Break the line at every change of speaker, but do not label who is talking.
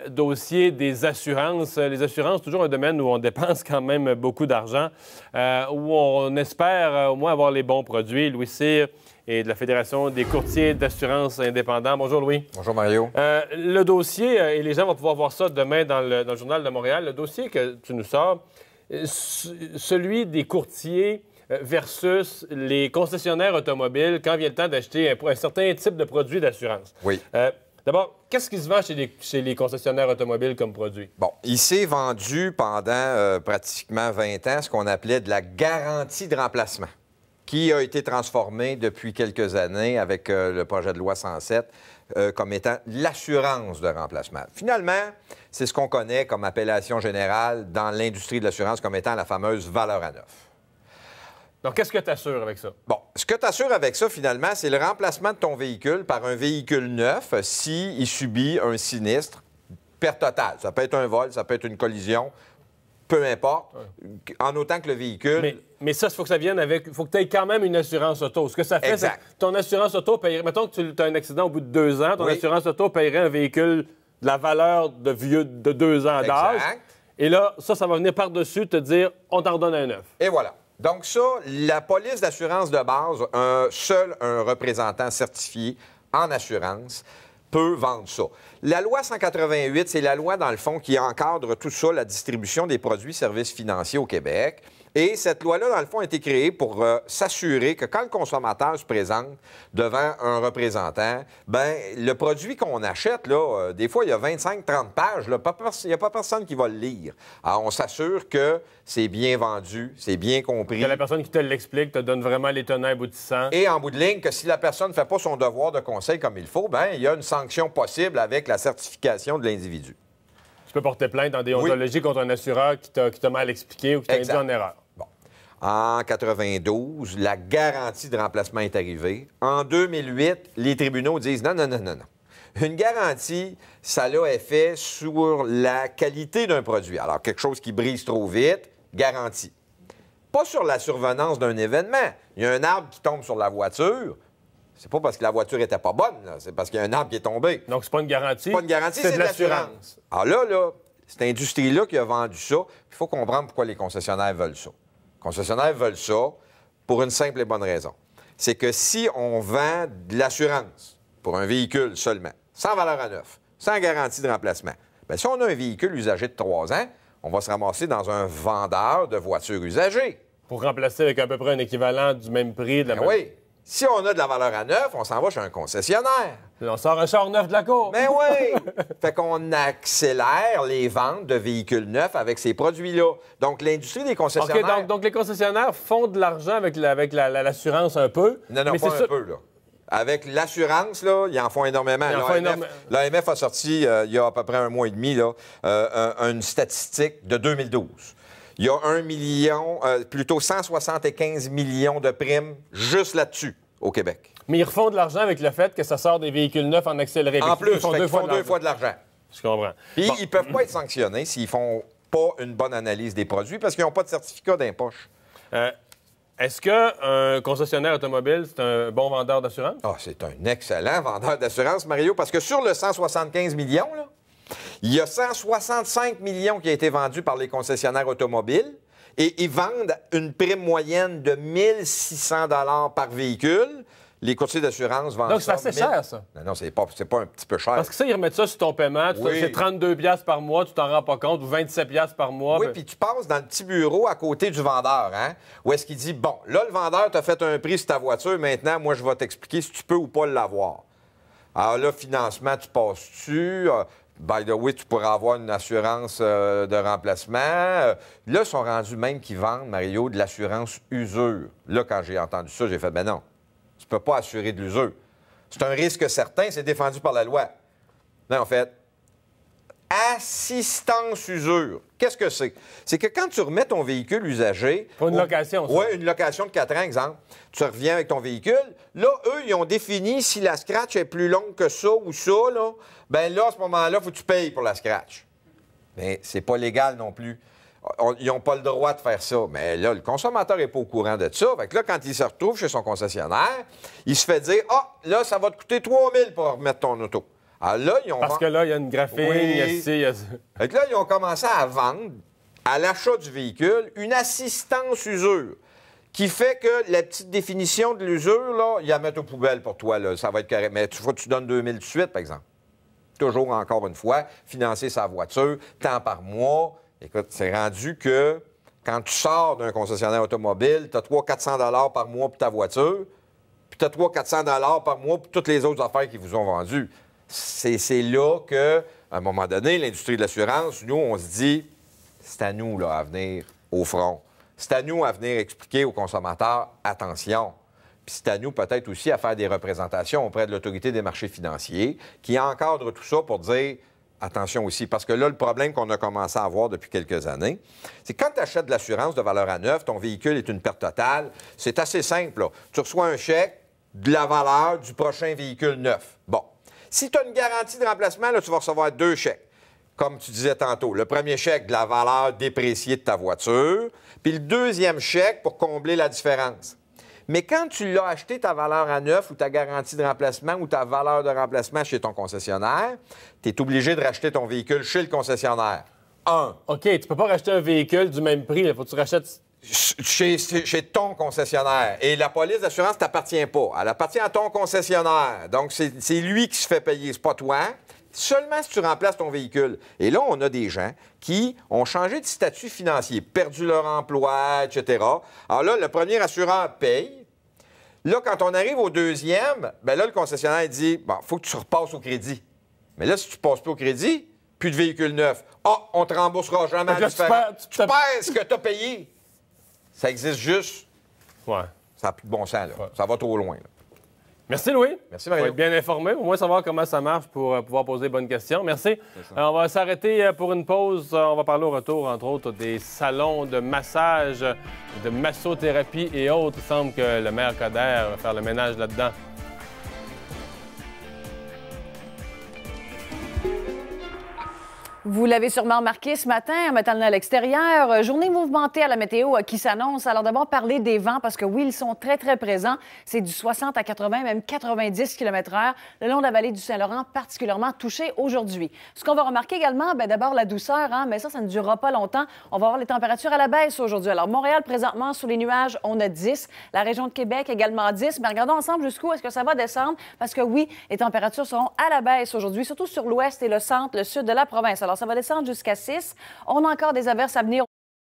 Dossier des assurances. Les assurances, toujours un domaine où on dépense quand même beaucoup d'argent, où on espère au moins avoir les bons produits. Louis Cyr et de la Fédération des courtiers d'assurance indépendants. Bonjour, Louis.
Bonjour, Mario.
Le dossier, et les gens vont pouvoir voir ça demain dans le Journal de Montréal, le dossier que tu nous sors, celui des courtiers versus les concessionnaires automobiles quand vient le temps d'acheter un certain type de produit d'assurance.
Oui.
D'abord, qu'est-ce qui se vend chez les concessionnaires automobiles comme produit?
Bon, il s'est vendu pendant pratiquement 20 ans ce qu'on appelait de la garantie de remplacement, qui a été transformée depuis quelques années avec le projet de loi 107 comme étant l'assurance de remplacement. Finalement, c'est ce qu'on connaît comme appellation générale dans l'industrie de l'assurance comme étant la fameuse valeur à neuf.
Donc, qu'est-ce que tu assures avec ça?
Bon, ce que tu assures avec ça, finalement, c'est le remplacement de ton véhicule par un véhicule neuf s'il subit un sinistre, perte totale. Ça peut être un vol, ça peut être une collision, peu importe, en autant que le véhicule...
Mais ça, il faut que ça vienne avec... Il faut que tu aies quand même une assurance auto. Ce que ça fait, c'est que ton assurance auto paierait... Mettons que tu as un accident au bout de 2 ans, ton assurance auto paierait un véhicule de la valeur de vieux de 2 ans d'âge. Et là, ça va venir par-dessus te dire, on t'en redonne un neuf.
Et voilà. Donc ça, la police d'assurance de base, seul un représentant certifié en assurance peut vendre ça. La loi 188, c'est la loi, dans le fond, qui encadre tout ça, la distribution des produits et services financiers au Québec. Et cette loi-là, dans le fond, a été créée pour s'assurer que quand le consommateur se présente devant un représentant, bien, le produit qu'on achète, là, des fois, il y a 25-30 pages, là, il n'y a pas personne qui va le lire. Alors, on s'assure que c'est bien vendu, c'est bien compris.
Que la personne qui te l'explique te donne vraiment les tenants aboutissants.
Et en bout de ligne, que si la personne ne fait pas son devoir de conseil comme il faut, bien, il y a une sanction possible avec la certification de l'individu.
Tu peux porter plainte en déontologie contre un assureur qui t'a mal expliqué ou qui t'a induit en erreur.
Bon. En 92, la garantie de remplacement est arrivée. En 2008, les tribunaux disent non. Une garantie, ça a effet sur la qualité d'un produit. Alors, quelque chose qui brise trop vite, garantie. Pas sur la survenance d'un événement. Il y a un arbre qui tombe sur la voiture. C'est pas parce que la voiture était pas bonne, là. C'est parce qu'il y a un arbre qui est tombé.
Donc, c'est pas une garantie.
C'est pas une garantie, c'est de l'assurance. Alors là, cette industrie-là qui a vendu ça, il faut comprendre pourquoi les concessionnaires veulent ça. Les concessionnaires veulent ça pour une simple et bonne raison. C'est que si on vend de l'assurance pour un véhicule seulement, sans valeur à neuf, sans garantie de remplacement, bien, si on a un véhicule usagé de 3 ans, on va se ramasser dans un vendeur de voitures usagées.
Pour remplacer avec à peu près un équivalent du même prix.
Oui. Si on a de la valeur à neuf, on s'en va chez un concessionnaire.
On sort un char neuf de la cour.
Mais oui! Fait qu'on accélère les ventes de véhicules neufs avec ces produits-là. Donc, l'industrie des concessionnaires...
OK, donc les concessionnaires font de l'argent avec l'assurance un peu.
Non, mais pas un peu, là. Avec l'assurance, là, ils en font énormément. L'AMF a sorti, il y a à peu près 1 mois et demi, là, une statistique de 2012. Il y a 175 millions de primes juste là-dessus, au Québec.
Mais ils refont de l'argent avec le fait que ça sort des véhicules neufs en accéléré.
En plus, ils font 2 fois de l'argent.
Je comprends.
Puis, ils ne peuvent pas être sanctionnés s'ils font pas une bonne analyse des produits parce qu'ils n'ont pas de certificat d'impoche.
Est-ce qu'un concessionnaire automobile, c'est un bon vendeur d'assurance?
Ah, c'est un excellent vendeur d'assurance, Mario, parce que sur le 175 millions, là, il y a 165 millions qui ont été vendus par les concessionnaires automobiles et ils vendent une prime moyenne de 1 600 $ par véhicule. Les courtiers d'assurance vendent ça.
Donc, c'est assez cher, ça.
Non, c'est pas un petit peu cher.
Parce que ça, ils remettent ça sur ton paiement. C'est 32 $ par mois, tu t'en rends pas compte, ou 27 $ par mois.
Oui, puis tu passes dans le petit bureau à côté du vendeur, hein, où est-ce qu'il dit, bon, là, le vendeur t'a fait un prix sur ta voiture, maintenant, moi, je vais t'expliquer si tu peux ou pas l'avoir. Alors là, financement, tu passes-tu? By the way, tu pourrais avoir une assurance de remplacement. Là, ils sont rendus même qu'ils vendent, Mario, de l'assurance usure. Là, quand j'ai entendu ça, j'ai fait, ben non, tu peux pas assurer de l'usure. C'est un risque certain, c'est défendu par la loi. Non, en fait, assistance usure. Qu'est-ce que c'est? C'est que quand tu remets ton véhicule usagé...
Pour une location, ça.
Oui, une location de 4 ans, exemple. Tu reviens avec ton véhicule. Là, eux, ils ont défini si la scratch est plus longue que ça ou ça, là. Bien là, à ce moment-là, il faut que tu payes pour la scratch. Mais c'est pas légal non plus. Ils n'ont pas le droit de faire ça. Mais là, le consommateur n'est pas au courant de ça. Fait que là, quand il se retrouve chez son concessionnaire, il se fait dire « Ah, là, ça va te coûter 3 000 pour remettre ton auto. » Alors là,
Parce que là, il y a une graphine, il y a ci, il y a ça.
Fait que là, ils ont commencé à vendre, à l'achat du véhicule, une assistance usure qui fait que la petite définition de l'usure, là, ils la mettent aux poubelles pour toi, là, ça va être correct. Mais tu vois, tu donnes 2000 de suite, par exemple. Toujours, encore une fois, financer sa voiture, tant par mois. Écoute, c'est rendu que quand tu sors d'un concessionnaire automobile, tu as 300-400 par mois pour ta voiture, puis tu as 300-400 par mois pour toutes les autres affaires qu'ils vous ont vendues. C'est là qu'à un moment donné, l'industrie de l'assurance, nous, on se dit, c'est à nous là, à venir au front. C'est à nous à venir expliquer aux consommateurs, attention. Puis c'est à nous peut-être aussi à faire des représentations auprès de l'Autorité des marchés financiers qui encadre tout ça pour dire, attention aussi, parce que là, le problème qu'on a commencé à avoir depuis quelques années, c'est que quand tu achètes de l'assurance de valeur à neuf, ton véhicule est une perte totale, c'est assez simple. Là. Tu reçois un chèque de la valeur du prochain véhicule neuf. Bon. Si tu as une garantie de remplacement, là, tu vas recevoir 2 chèques. Comme tu disais tantôt, le premier chèque de la valeur dépréciée de ta voiture, puis le deuxième chèque pour combler la différence. Mais quand tu l'as acheté, ta valeur à neuf ou ta garantie de remplacement ou ta valeur de remplacement chez ton concessionnaire, tu es obligé de racheter ton véhicule chez le concessionnaire.
OK, tu peux pas racheter un véhicule du même prix. Il faut que tu rachètes...
Chez ton concessionnaire. Et la police d'assurance ne t'appartient pas. Elle appartient à ton concessionnaire. Donc, c'est lui qui se fait payer, c'est pas toi. Seulement si tu remplaces ton véhicule. Et là, on a des gens qui ont changé de statut financier, perdu leur emploi, etc. Alors là, le premier assureur paye. Là, quand on arrive au deuxième, bien là, le concessionnaire dit, bon, il faut que tu repasses au crédit. Mais là, si tu ne passes plus au crédit, plus de véhicule neuf. Ah, on te remboursera jamais la différence. Tu perds ce que tu as payé. Ça existe juste.
Ouais. Ça
n'a plus de bon sens, là. Ouais. Ça va trop loin, là.
Merci, Louis.
Merci, Mario.
Faut être bien informé, au moins savoir comment ça marche pour pouvoir poser les bonnes questions. Merci. On va s'arrêter pour une pause. On va parler au retour, entre autres, des salons de massage, de massothérapie et autres. Il semble que le maire Coderre va faire le ménage là-dedans.
Vous l'avez sûrement remarqué ce matin, en mettant le nez à l'extérieur. Journée mouvementée à la météo qui s'annonce. Alors d'abord, parler des vents, parce que oui, ils sont très, très présents. C'est du 60 à 80, même 90 km/h le long de la vallée du Saint-Laurent, particulièrement touchée aujourd'hui. Ce qu'on va remarquer également, bien d'abord la douceur, mais ça ne durera pas longtemps. On va avoir les températures à la baisse aujourd'hui. Alors Montréal, présentement, sous les nuages, on a 10. La région de Québec, également 10. Mais regardons ensemble jusqu'où est-ce que ça va descendre, parce que oui, les températures seront à la baisse aujourd'hui, surtout sur l'ouest et le centre, le sud de la province. Alors, ça va descendre jusqu'à 6. On a encore des averses à venir.